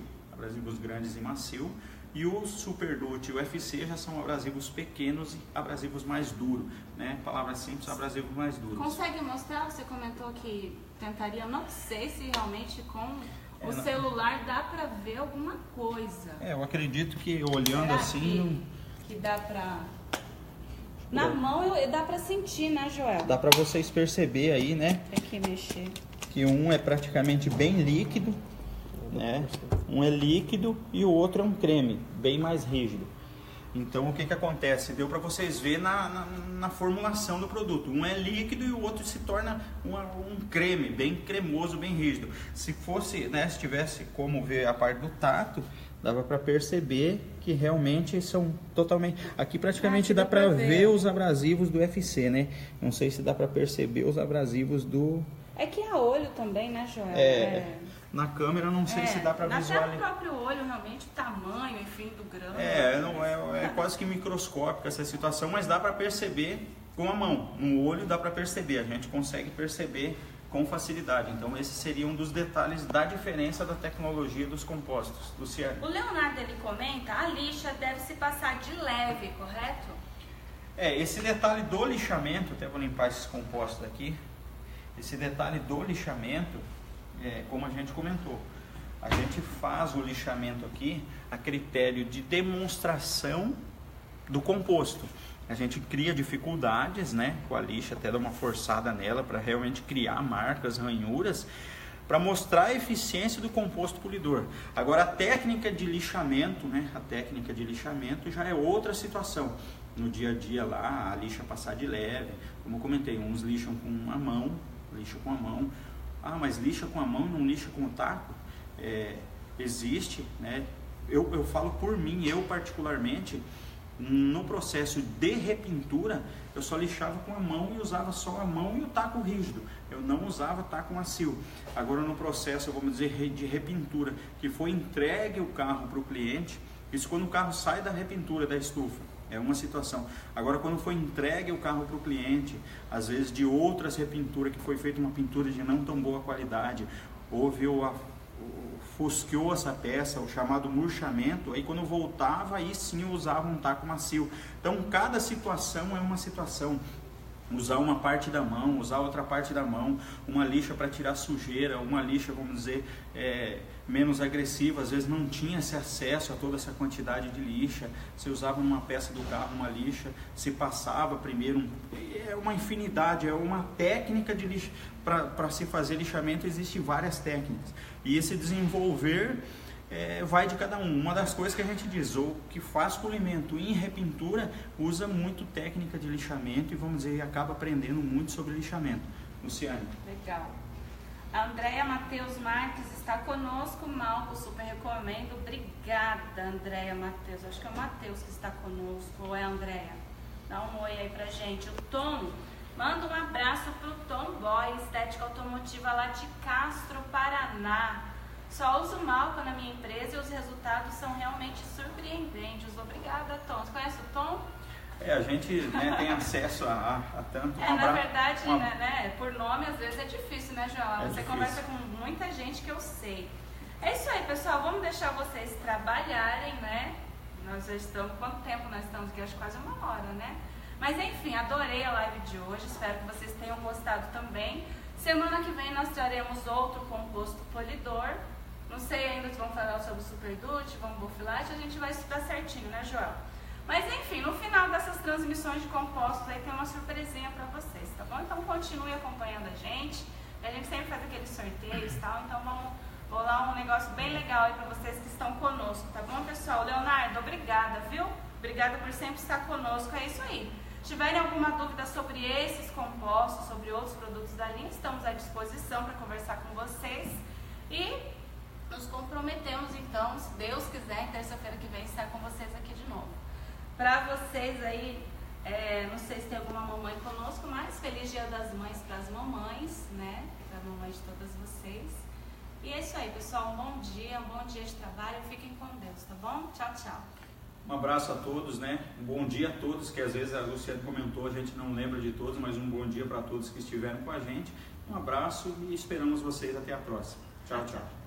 e o Super Duty e o UFC já são abrasivos pequenos e abrasivos mais duros, né? Palavra simples, abrasivos mais duros. Consegue mostrar? Você comentou que tentaria, não sei se realmente com o celular dá para ver alguma coisa. Eu acredito que olhando assim... Que dá para... Na mão dá para sentir, né, Joel? Dá para vocês perceber aí, né? Tem que mexer. Que um é praticamente bem líquido, né? Um é líquido e o outro é um creme, bem mais rígido. Então o que acontece? Deu para vocês ver na formulação do produto. Um é líquido e o outro se torna um creme, bem cremoso, bem rígido. Se fosse, né, se tivesse como ver a parte do tato, dava para perceber que realmente são totalmente... Aqui praticamente dá para ver os abrasivos do UFC, né? Não sei se dá para perceber os abrasivos do... É que a olho também, né, Joel? Na câmera não sei se dá para visualizar. Até o próprio olho, realmente, o tamanho, enfim, do grão. É quase que microscópica essa situação, mas dá para perceber com a mão. No olho dá para perceber, a gente consegue perceber com facilidade. Então esse seria um dos detalhes da diferença da tecnologia dos compostos. Luciane. O Leonardo, ele comenta, a lixa deve se passar de leve, correto? Esse detalhe do lixamento, até vou limpar esses compostos aqui. Esse detalhe do lixamento, como a gente comentou, a gente faz o lixamento aqui a critério de demonstração do composto. A gente cria dificuldades, né, com a lixa, até dá uma forçada nela para realmente criar marcas, ranhuras, para mostrar a eficiência do composto polidor. Agora a técnica de lixamento, né, já é outra situação. No dia a dia lá, a lixa passar de leve, como eu comentei, uns lixam com a mão, mas lixa com a mão e não lixa com o taco? Existe, né? Eu falo por mim, eu particularmente, No processo de repintura, eu só lixava com a mão e usava só a mão e o taco rígido. Eu não usava taco macio. Agora no processo, vamos dizer, de repintura, que foi entregue o carro para o cliente, isso quando o carro sai da repintura da estufa, é uma situação. Agora quando foi entregue o carro para o cliente, às vezes de outras repinturas, que foi feita uma pintura de não tão boa qualidade, houve fusqueou essa peça, o chamado murchamento, aí quando voltava, aí sim eu usava um taco macio. Então cada situação é uma situação. Usar uma parte da mão, usar outra parte da mão, uma lixa para tirar sujeira, uma lixa, vamos dizer, menos agressiva, às vezes não tinha esse acesso a toda essa quantidade de lixa, se usava numa peça do carro uma lixa, se passava primeiro, é uma infinidade, é uma técnica de lixa, para se fazer lixamento existem várias técnicas, e esse desenvolver vai de cada um. Uma das coisas que a gente diz, o que faz polimento em repintura usa muito técnica de lixamento e vamos dizer, acaba aprendendo muito sobre lixamento. Luciane. Legal. A Andréia Matheus Marques está conosco, Malco, super recomendo. Obrigada, Andréia Matheus. Acho que é o Matheus que está conosco, ou é a Andréia? Dá um oi aí pra gente. O Tom, manda um abraço pro Tom Boy, estética automotiva lá de Castro, Paraná. Só uso Malco na minha empresa e os resultados são realmente surpreendentes. Obrigada, Tom. Você conhece o Tom? A gente tem acesso a tanto. Na verdade, por nome às vezes é difícil, né, João? Você difícil. Conversa com muita gente que eu sei. É isso aí, pessoal. Vamos deixar vocês trabalharem, né? Nós já estamos... Quanto tempo nós estamos aqui? Acho quase 1 hora, né? Mas enfim, adorei a live de hoje. Espero que vocês tenham gostado também. Semana que vem nós traremos outro composto polidor. Não sei ainda se vamos falar sobre o Super Duty, vamos Bofilate, a gente vai estudar certinho, né, Joel? Mas enfim, no final dessas transmissões de compostos aí tem uma surpresinha pra vocês, tá bom? Então continue acompanhando a gente sempre faz aqueles sorteios e tal, então vamos rolar um negócio bem legal aí pra vocês que estão conosco, tá bom, pessoal? Leonardo, obrigada, viu? Obrigada por sempre estar conosco, é isso aí. Se tiverem alguma dúvida sobre esses compostos, sobre outros produtos da linha, estamos à disposição para conversar com vocês e nos comprometemos, então, se Deus quiser, terça-feira que vem, estar com vocês aqui de novo. Para vocês aí, não sei se tem alguma mamãe conosco, mas feliz Dia das Mães para as mamães, né? Para a mamãe de todas vocês. E é isso aí, pessoal. Um bom dia de trabalho. Fiquem com Deus, tá bom? Tchau, tchau. Um abraço a todos, né? Um bom dia a todos, que às vezes a Luciane comentou, a gente não lembra de todos, mas um bom dia para todos que estiveram com a gente. Um abraço e esperamos vocês até a próxima. Tchau, tchau.